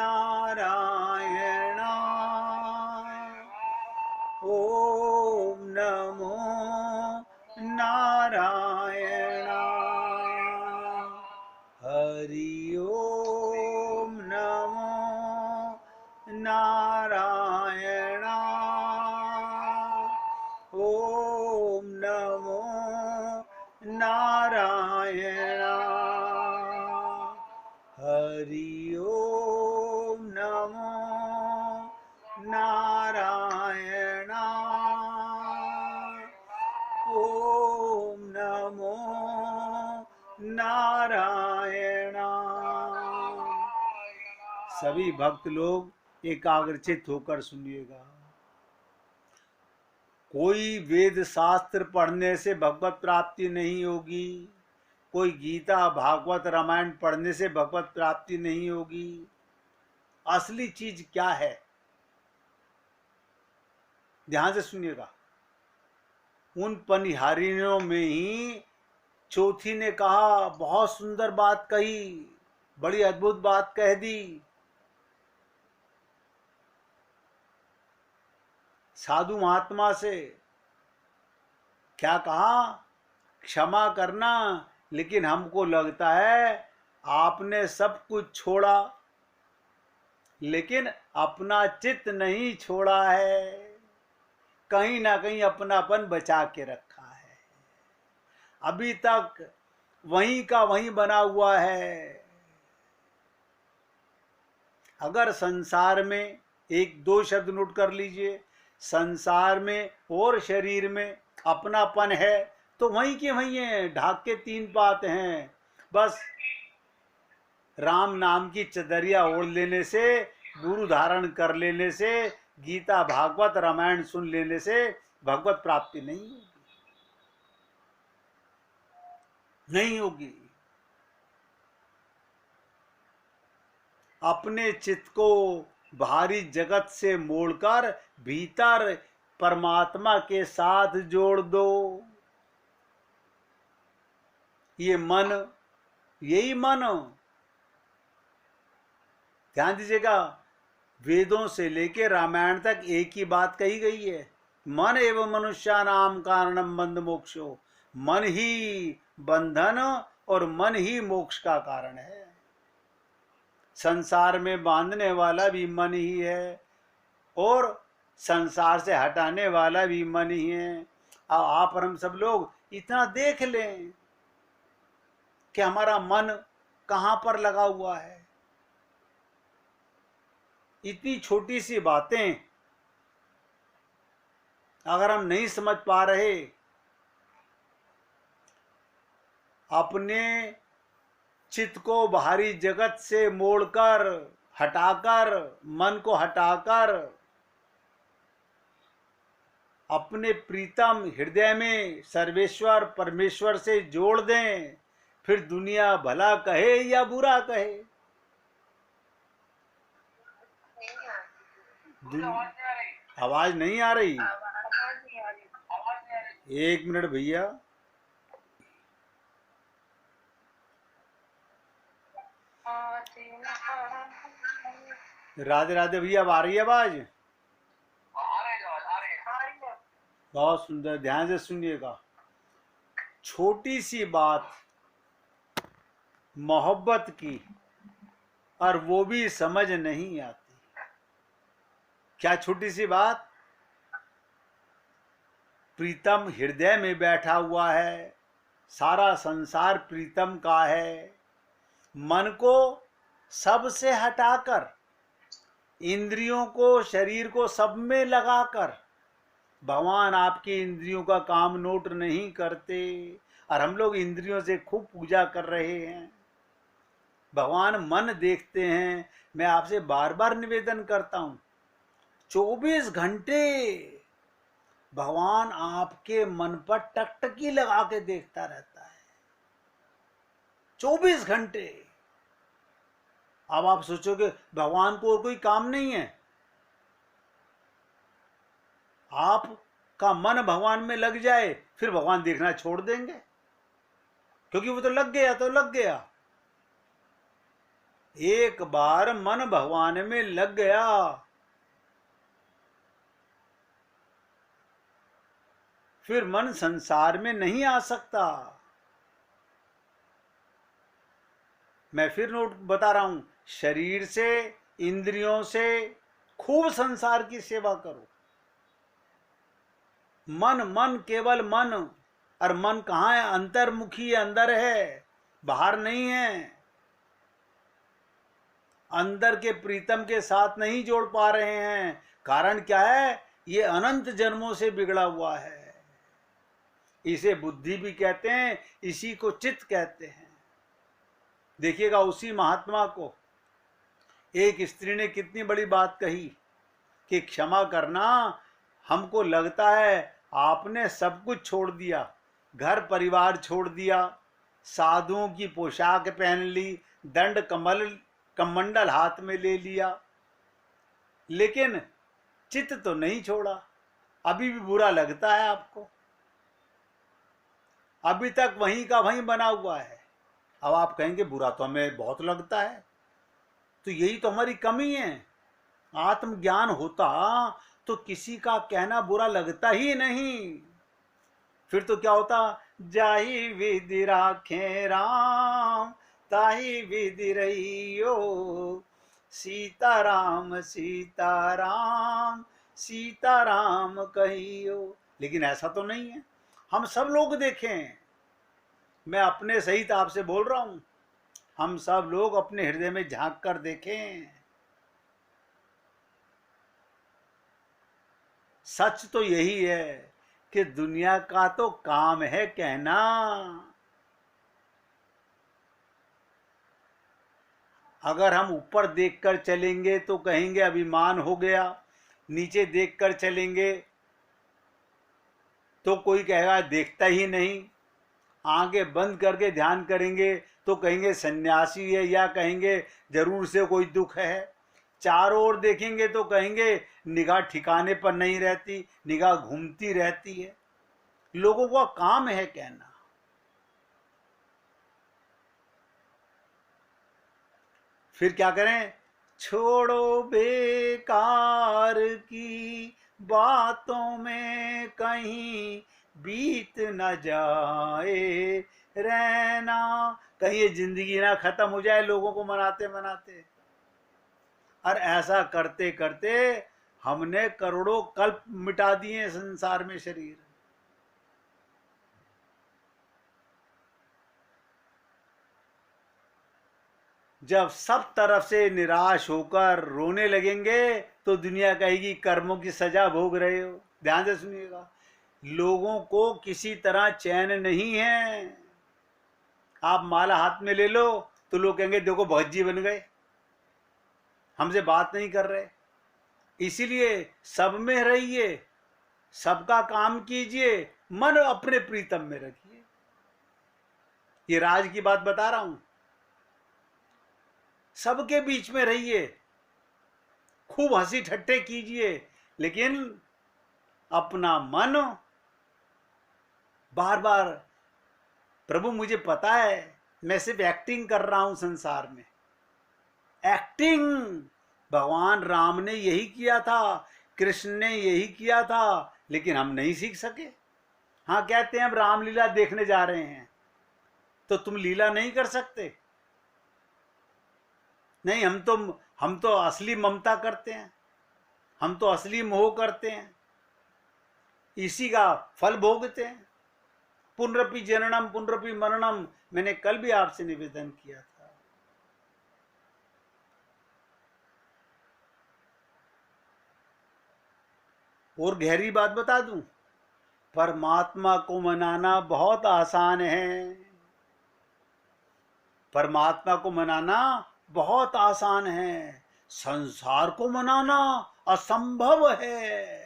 नारायण ओम नमो नारायण हरि ओम नमो नारायण ओम नमो नारायण हरि ओम नमो नारायण ओम नमो नारायण। सभी भक्त लोग एकाग्रचित होकर सुनिएगा। कोई वेद शास्त्र पढ़ने से भगवत प्राप्ति नहीं होगी, कोई गीता भागवत रामायण पढ़ने से भगवत प्राप्ति नहीं होगी। असली चीज क्या है, ध्यान से सुनिएगा। उन पनिहारियों में ही चौथी ने कहा, बहुत सुंदर बात कही, बड़ी अद्भुत बात कह दी। साधु महात्मा से क्या कहा, क्षमा करना, लेकिन हमको लगता है आपने सब कुछ छोड़ा लेकिन अपना चित्त नहीं छोड़ा है, कहीं ना कहीं अपनापन बचा के रखा है, अभी तक वहीं का वहीं बना हुआ है। अगर संसार में, एक दो शब्द नोट कर लीजिए, संसार में और शरीर में अपनापन है तो वहीं के वहीं है, ढाक के तीन पात हैं। बस राम नाम की चदरिया ओढ़ लेने से, गुरु धारण कर लेने से, गीता भागवत रामायण सुन लेने से भगवत प्राप्ति नहीं होगी। अपने चित्त को बाहरी जगत से मोड़कर भीतर परमात्मा के साथ जोड़ दो। ये मन, यही मन, ध्यान दीजिएगा, वेदों से लेकर रामायण तक एक ही बात कही गई है, मन एवं मनुष्यानाम कारणम बंध मोक्षो। मन ही बंधन और मन ही मोक्ष का कारण है। संसार में बांधने वाला भी मन ही है और संसार से हटाने वाला भी मन ही है। आप और हम सब लोग इतना देख लें कि हमारा मन कहाँ पर लगा हुआ है। इतनी छोटी सी बातें अगर हम नहीं समझ पा रहे, अपने चित्त को बाहरी जगत से मोड़कर, हटाकर, मन को हटाकर अपने प्रीतम हृदय में सर्वेश्वर परमेश्वर से जोड़ दें, फिर दुनिया भला कहे या बुरा कहे, आवाज नहीं आ रही। एक मिनट भैया, राधे राधे भैया, अब आ रही है आवाज? बहुत सुंदर, ध्यान से सुनिएगा। छोटी सी बात मोहब्बत की, और वो भी समझ नहीं आती। क्या छोटी सी बात? प्रीतम हृदय में बैठा हुआ है, सारा संसार प्रीतम का है। मन को सबसे हटाकर, इंद्रियों को, शरीर को सब में लगाकर, भगवान आपकी इंद्रियों का काम नोट नहीं करते, और हम लोग इंद्रियों से खूब पूजा कर रहे हैं। भगवान मन देखते हैं। मैं आपसे बार बार निवेदन करता हूं, 24 घंटे भगवान आपके मन पर टकटकी लगा के देखता रहता है, 24 घंटे। अब आप सोचोगे भगवान को और कोई काम नहीं है? आपका मन भगवान में लग जाए, फिर भगवान देखना छोड़ देंगे, क्योंकि वो तो लग गया तो लग गया। एक बार मन भगवान में लग गया, फिर मन संसार में नहीं आ सकता। मैं फिर नोट बता रहा हूं, शरीर से, इंद्रियों से खूब संसार की सेवा करो। मन मन केवल मन, और मन कहाँ है? अंतर्मुखी है, अंदर है, बाहर नहीं है। अंदर के प्रीतम के साथ नहीं जोड़ पा रहे हैं। कारण क्या है? ये अनंत जन्मों से बिगड़ा हुआ है। इसे बुद्धि भी कहते हैं, इसी को चित्त कहते हैं। देखिएगा उसी महात्मा को एक स्त्री ने कितनी बड़ी बात कही कि क्षमा करना, हमको लगता है आपने सब कुछ छोड़ दिया, घर परिवार छोड़ दिया, साधुओं की पोशाक पहन ली, दंड कमंडल हाथ में ले लिया, लेकिन चित्त तो नहीं छोड़ा। अभी भी बुरा लगता है आपको, अभी तक वहीं का वहीं बना हुआ है। अब आप कहेंगे बुरा तो हमें बहुत लगता है, तो यही तो हमारी कमी है। आत्मज्ञान होता तो किसी का कहना बुरा लगता ही नहीं। फिर तो क्या होता? जाही विधि राखे राम, ताही विधि रहियो, सीताराम सीताराम सीताराम कहियो। लेकिन ऐसा तो नहीं है। हम सब लोग देखें, मैं अपने सहित आपसे बोल रहा हूं, हम सब लोग अपने हृदय में झांक कर देखें। सच तो यही है कि दुनिया का तो काम है कहना। अगर हम ऊपर देखकर चलेंगे तो कहेंगे अभिमान हो गया, नीचे देखकर चलेंगे तो कोई कहेगा देखता ही नहीं, आंखें बंद करके ध्यान करेंगे तो कहेंगे सन्यासी है, या कहेंगे जरूर से कोई दुख है। चारों ओर देखेंगे तो कहेंगे निगाह ठिकाने पर नहीं रहती, निगाह घूमती रहती है। लोगों का काम है कहना। फिर क्या करें? छोड़ो बेकार की बातों में कहीं बीत न जाए रहना, कहीं ये जिंदगी ना खत्म हो जाए लोगों को मनाते मनाते। और ऐसा करते करते हमने करोड़ों कल्प मिटा दिए संसार में शरीर। जब सब तरफ से निराश होकर रोने लगेंगे तो दुनिया कहेगी कर्मों की सजा भोग रहे हो। ध्यान से सुनिएगा, लोगों को किसी तरह चैन नहीं है। आप माला हाथ में ले लो तो लोग कहेंगे देखो भगत बन गए, हमसे बात नहीं कर रहे। इसीलिए सब में रहिए, सबका काम कीजिए, मन अपने प्रीतम में रखिए। ये राज की बात बता रहा हूं। सबके बीच में रहिए, खूब हंसी ठट्टे कीजिए, लेकिन अपना मन बार बार, प्रभु मुझे पता है मैं सिर्फ एक्टिंग कर रहा हूं संसार में। एक्टिंग भगवान राम ने यही किया था, कृष्ण ने यही किया था, लेकिन हम नहीं सीख सके। हाँ कहते हैं अब रामलीला देखने जा रहे हैं, तो तुम लीला नहीं कर सकते? नहीं, हम तो असली ममता करते हैं, हम तो असली मोह करते हैं, इसी का फल भोगते हैं। पुनरपि जननम पुनरपि मरणम, मैंने कल भी आपसे निवेदन किया था। और गहरी बात बता दूं, परमात्मा को मनाना बहुत आसान है। परमात्मा को मनाना बहुत आसान है, संसार को मनाना असंभव है।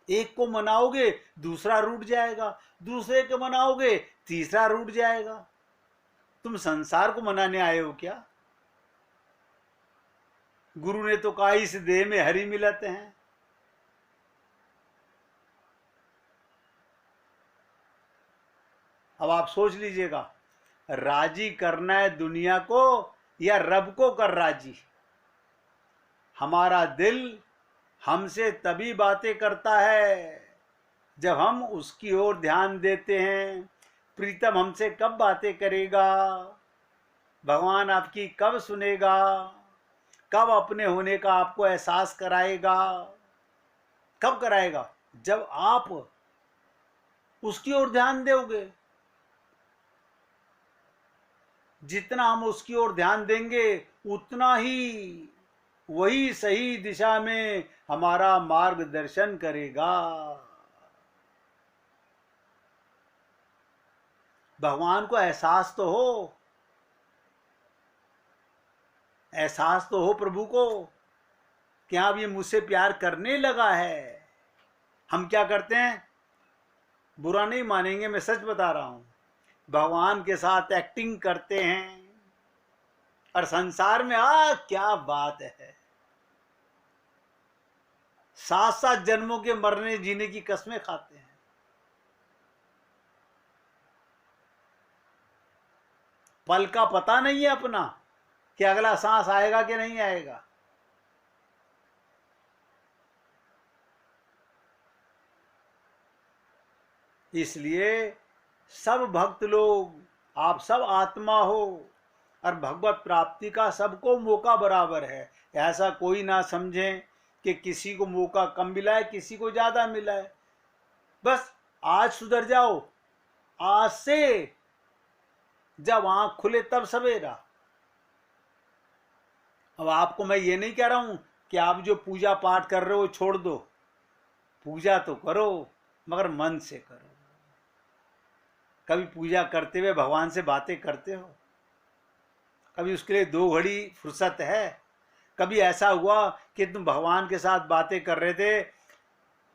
एक को मनाओगे दूसरा रूठ जाएगा, दूसरे को मनाओगे तीसरा रूठ जाएगा। तुम संसार को मनाने आए हो क्या? गुरु ने तो कहा इस देह में हरि मिलते हैं। अब आप सोच लीजिएगा, राजी करना है दुनिया को या रब को कर राजी। हमारा दिल हमसे तभी बातें करता है जब हम उसकी ओर ध्यान देते हैं। प्रीतम हमसे कब बातें करेगा? भगवान आपकी कब सुनेगा? कब अपने होने का आपको एहसास कराएगा? कब कराएगा? जब आप उसकी ओर ध्यान दोगे। जितना हम उसकी ओर ध्यान देंगे उतना ही वही सही दिशा में हमारा मार्गदर्शन करेगा। भगवान को एहसास तो हो, एहसास तो हो प्रभु को कि अब ये मुझसे प्यार करने लगा है। हम क्या करते हैं? बुरा नहीं मानेंगे, मैं सच बता रहा हूं, भगवान के साथ एक्टिंग करते हैं और संसार में क्या बात है, 7-7 जन्मों के मरने जीने की कस्में खाते हैं। पल का पता नहीं है अपना कि अगला सांस आएगा कि नहीं आएगा। इसलिए सब भक्त लोग, आप सब आत्मा हो और भगवत प्राप्ति का सबको मौका बराबर है। ऐसा कोई ना समझें कि किसी को मौका कम मिला है, किसी को ज्यादा मिला है। बस आज सुधर जाओ, आज से जब आंख खुले तब सवेरा। अब आपको मैं ये नहीं कह रहा हूं कि आप जो पूजा पाठ कर रहे हो छोड़ दो, पूजा तो करो मगर मन से करो। कभी पूजा करते हुए भगवान से बातें करते हो? कभी उसके लिए 2 घड़ी फुर्सत है? कभी ऐसा हुआ कि तुम भगवान के साथ बातें कर रहे थे,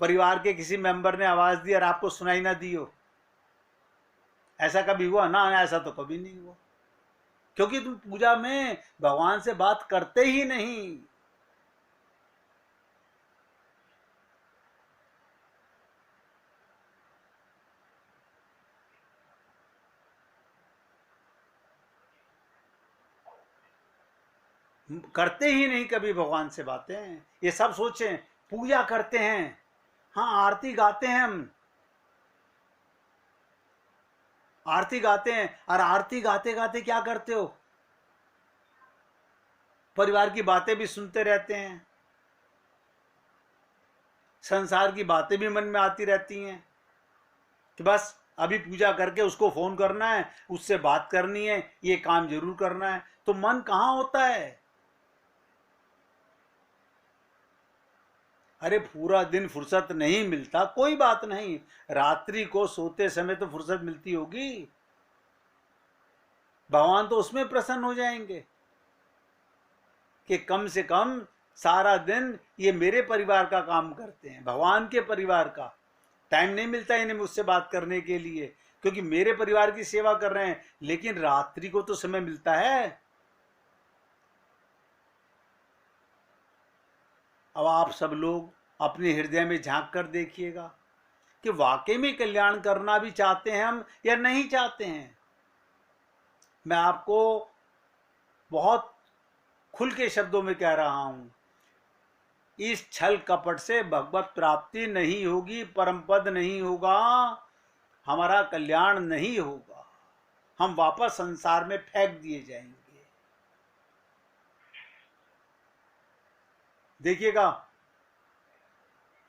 परिवार के किसी मेंबर ने आवाज दी और आपको सुनाई ना दी हो? ऐसा कभी हुआ? ना, ऐसा तो कभी नहीं हुआ, क्योंकि तुम पूजा में भगवान से बात करते ही नहीं। करते ही नहीं कभी भगवान से बातें। ये सब सोचें, पूजा करते हैं, हाँ आरती गाते हैं, हम आरती गाते हैं, और आरती गाते गाते क्या करते हो? परिवार की बातें भी सुनते रहते हैं, संसार की बातें भी मन में आती रहती हैं कि बस अभी पूजा करके उसको फोन करना है, उससे बात करनी है, ये काम जरूर करना है। तो मन कहाँ होता है? अरे पूरा दिन फुर्सत नहीं मिलता, कोई बात नहीं, रात्रि को सोते समय तो फुर्सत मिलती होगी। भगवान तो उसमें प्रसन्न हो जाएंगे कि कम से कम सारा दिन ये मेरे परिवार का काम करते हैं, भगवान के परिवार का। टाइम नहीं मिलता इन्हें मुझसे बात करने के लिए क्योंकि मेरे परिवार की सेवा कर रहे हैं, लेकिन रात्रि को तो समय मिलता है। अब आप सब लोग अपने हृदय में झांक कर देखिएगा कि वाकई में कल्याण करना भी चाहते हैं हम या नहीं चाहते हैं। मैं आपको बहुत खुल के शब्दों में कह रहा हूं, इस छल कपट से भगवत प्राप्ति नहीं होगी, परम पद नहीं होगा, हमारा कल्याण नहीं होगा, हम वापस संसार में फेंक दिए जाएंगे। देखिएगा,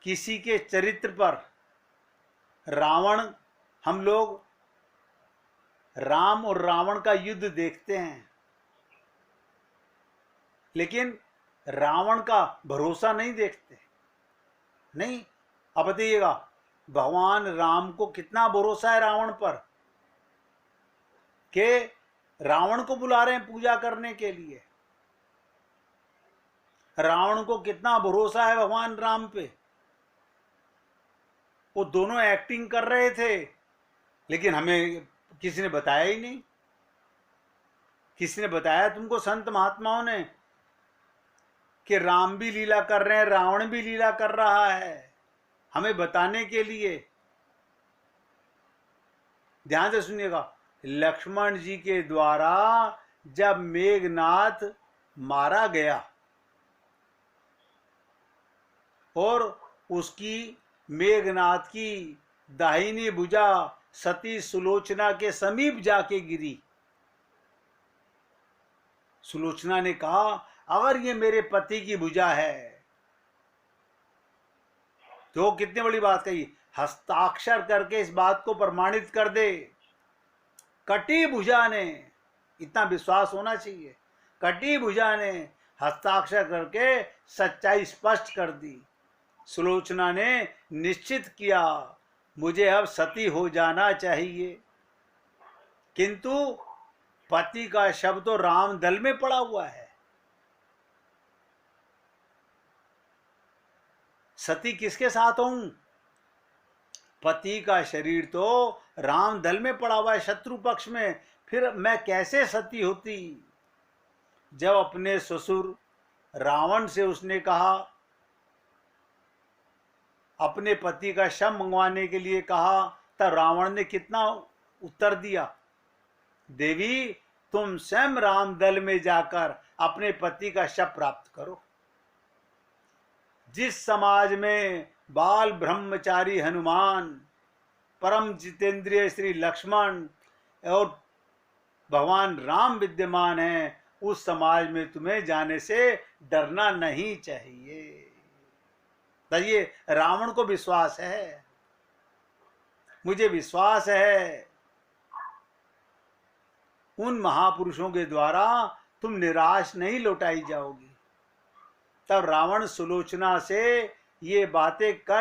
किसी के चरित्र पर रावण, हम लोग राम और रावण का युद्ध देखते हैं, लेकिन रावण का भरोसा नहीं देखते। नहीं, अब बताइएगा, भगवान राम को कितना भरोसा है रावण पर कि रावण को बुला रहे हैं पूजा करने के लिए। रावण को कितना भरोसा है भगवान राम पे। वो दोनों एक्टिंग कर रहे थे, लेकिन हमें किसी ने बताया ही नहीं। किसी ने बताया तुमको संत महात्माओं ने कि राम भी लीला कर रहे हैं, रावण भी लीला कर रहा है, हमें बताने के लिए? ध्यान से सुनिएगा, लक्ष्मण जी के द्वारा जब मेघनाद मारा गया और उसकी मेघनाद की दाहिनी भुजा सती सुलोचना के समीप जाके गिरी। सुलोचना ने कहा, अगर ये मेरे पति की भुजा है तो कितनी बड़ी बात कही, हस्ताक्षर करके इस बात को प्रमाणित कर दे। कटी भुजा ने, इतना विश्वास होना चाहिए, कटी भुजा ने हस्ताक्षर करके सच्चाई स्पष्ट कर दी। सुलोचना ने निश्चित किया मुझे अब सती हो जाना चाहिए, किंतु पति का शव तो रामदल में पड़ा हुआ है। सती किसके साथ हूं? पति का शरीर तो रामदल में पड़ा हुआ है, शत्रु पक्ष में, फिर मैं कैसे सती होती? जब अपने ससुर रावण से उसने कहा, अपने पति का शव मंगवाने के लिए कहा, तब रावण ने कितना उत्तर दिया, देवी तुम स्वयं रामदल में जाकर अपने पति का शव प्राप्त करो। जिस समाज में बाल ब्रह्मचारी हनुमान, परम जितेंद्रिय श्री लक्ष्मण और भगवान राम विद्यमान हैं, उस समाज में तुम्हें जाने से डरना नहीं चाहिए। तो ये रावण को विश्वास है, मुझे विश्वास है उन महापुरुषों के द्वारा तुम निराश नहीं लौटाई जाओगी। तब रावण सुलोचना से ये बातें कह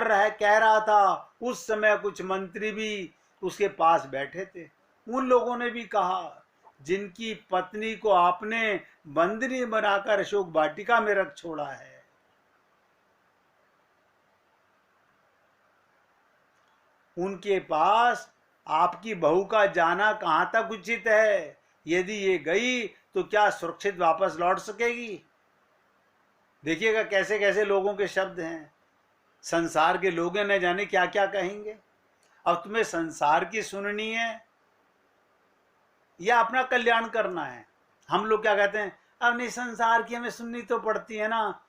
रहा था। उस समय कुछ मंत्री भी उसके पास बैठे थे। उन लोगों ने भी कहा, जिनकी पत्नी को आपने बंदनी बनाकर अशोक वाटिका में रख छोड़ा है, उनके पास आपकी बहू का जाना कहां तक उचित है? यदि ये गई तो क्या सुरक्षित वापस लौट सकेगी? देखिएगा कैसे कैसे लोगों के शब्द हैं। संसार के लोग न जाने क्या क्या कहेंगे। अब तुम्हें संसार की सुननी है या अपना कल्याण करना है? हम लोग क्या कहते हैं, अब नहीं संसार की हमें सुननी तो पड़ती है ना,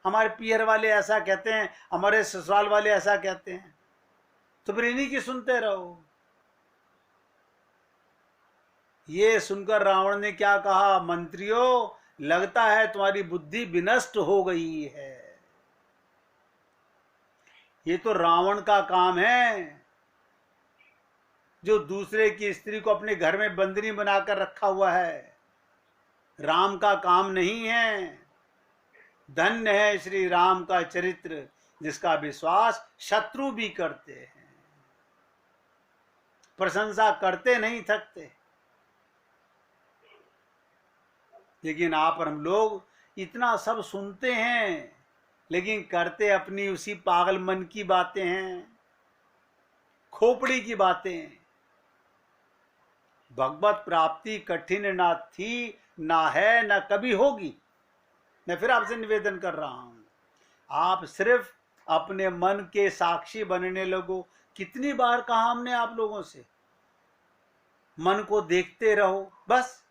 हमारे पियर वाले ऐसा कहते हैं, हमारे ससुराल वाले ऐसा कहते हैं, तो फिर इन्हीं की सुनते रहो। ये सुनकर रावण ने क्या कहा, मंत्रियों लगता है तुम्हारी बुद्धि विनष्ट हो गई है। ये तो रावण का काम है, जो दूसरे की स्त्री को अपने घर में बंदनी बनाकर रखा हुआ है। राम का काम नहीं है। धन्य है श्री राम का चरित्र, जिसका विश्वास शत्रु भी करते हैं, प्रशंसा करते नहीं थकते। लेकिन आप और हम लोग इतना सब सुनते हैं, लेकिन करते अपनी उसी पागल मन की बातें हैं, खोपड़ी की बातें। भगवत प्राप्ति कठिन ना थी, ना है, ना कभी होगी। मैं फिर आपसे निवेदन कर रहा हूं, आप सिर्फ अपने मन के साक्षी बनने लगो। कितनी बार कहा हमने आप लोगों से, मन को देखते रहो, बस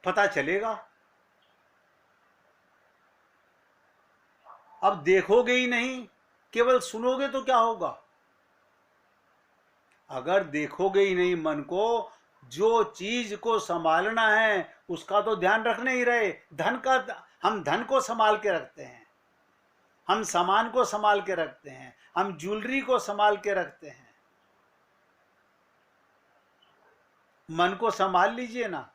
पता चलेगा। अब देखोगे ही नहीं, केवल सुनोगे तो क्या होगा? अगर देखोगे ही नहीं मन को, जो चीज को संभालना है उसका तो ध्यान रखने ही रहे। धन का, हम धन को संभाल के रखते हैं, हम सामान को संभाल के रखते हैं, हम ज्वेलरी को संभाल के रखते हैं। मन को संभाल लीजिए ना,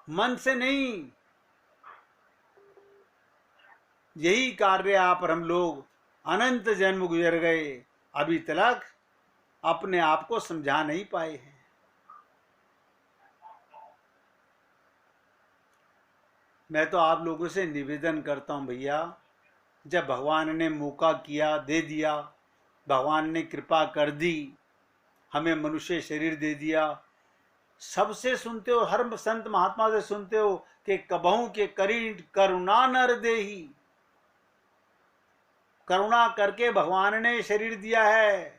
मन से नहीं। यही कार्य आप और हम लोग अनंत जन्म गुजर गए, अभी तक अपने आप को समझा नहीं पाए हैं। मैं तो आप लोगों से निवेदन करता हूं भैया, जब भगवान ने मौका किया, दे दिया, भगवान ने कृपा कर दी, हमें मनुष्य शरीर दे दिया, सबसे सुनते हो, हर संत महात्मा से सुनते हो कि कबहू के करी करुणा नर देही। करुणा करके भगवान ने शरीर दिया है।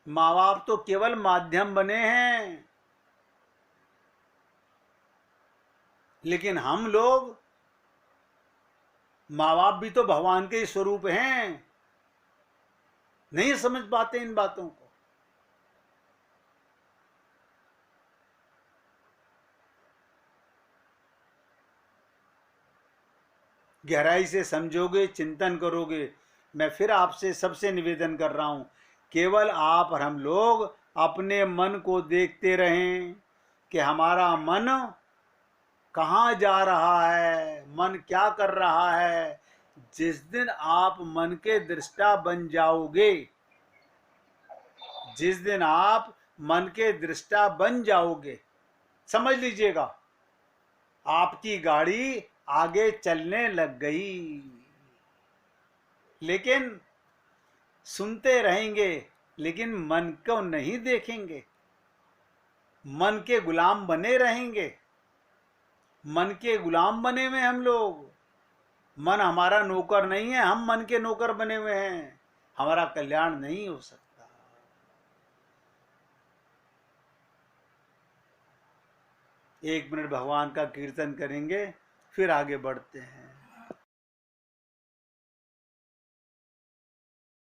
माँ बाप तो केवल माध्यम बने हैं। लेकिन हम लोग, माँ बाप भी तो भगवान के ही स्वरूप हैं, नहीं समझ पाते इन बातों को। गहराई से समझोगे, चिंतन करोगे। मैं फिर आपसे सबसे निवेदन कर रहा हूं, केवल आप और हम लोग अपने मन को देखते रहें कि हमारा मन कहाँ जा रहा है, मन क्या कर रहा है। जिस दिन आप मन के दृष्टा बन जाओगे, जिस दिन आप मन के दृष्टा बन जाओगे, समझ लीजिएगा आपकी गाड़ी आगे चलने लग गई। लेकिन सुनते रहेंगे, लेकिन मन को नहीं देखेंगे, मन के गुलाम बने रहेंगे। मन के गुलाम बने हुए हम लोग, मन हमारा नौकर नहीं है, हम मन के नौकर बने हुए हैं। हमारा कल्याण नहीं हो सकता। एक मिनट भगवान का कीर्तन करेंगे, फिर आगे बढ़ते हैं।